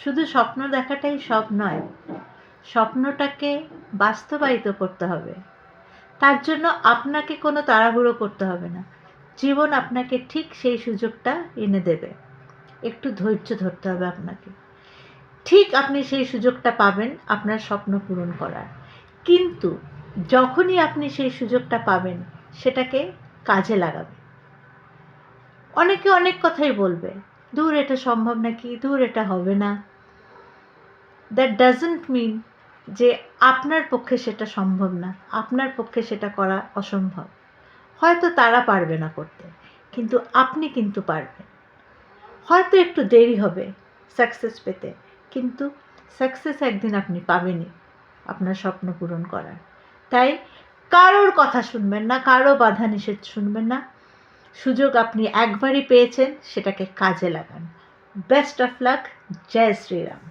শুধু স্বপ্ন দেখাটাই সব নয়, স্বপ্নটাকে বাস্তবায়িত করতে হবে। তার জন্য আপনাকে কোনো তাড়াহুড়ো করতে হবে না, জীবন আপনাকে ঠিক সেই সুযোগটা এনে দেবে। একটু ধৈর্য ধরতে হবে আপনাকে, ঠিক আপনি সেই সুযোগটা পাবেন আপনার স্বপ্ন পূরণ করার। কিন্তু যখনই আপনি সেই সুযোগটা পাবেন সেটাকে কাজে লাগাবেন। অনেকে অনেক কথাই বলবে, দূর এটা সম্ভব নাকি, দূর এটা হবে না। দ্যাট ডাজন্ট মিন যে আপনার পক্ষে সেটা সম্ভব না, আপনার পক্ষে সেটা করা অসম্ভব। হয়তো তারা পারবে না করতে, কিন্তু আপনি কিন্তু পারবেন। হয়তো একটু দেরি হবে সাকসেস পেতে, কিন্তু সাকসেস একদিন আপনি পাবেনই আপনার স্বপ্ন পূরণ করার। তাই কারোর কথা শুনবেন না, কারো বাধা নিষেধ শুনবেন না। সুযোগ আপনি একবারই পেয়েছেন, সেটাকে কাজে লাগান। Best of luck. জয় শ্রীরাম।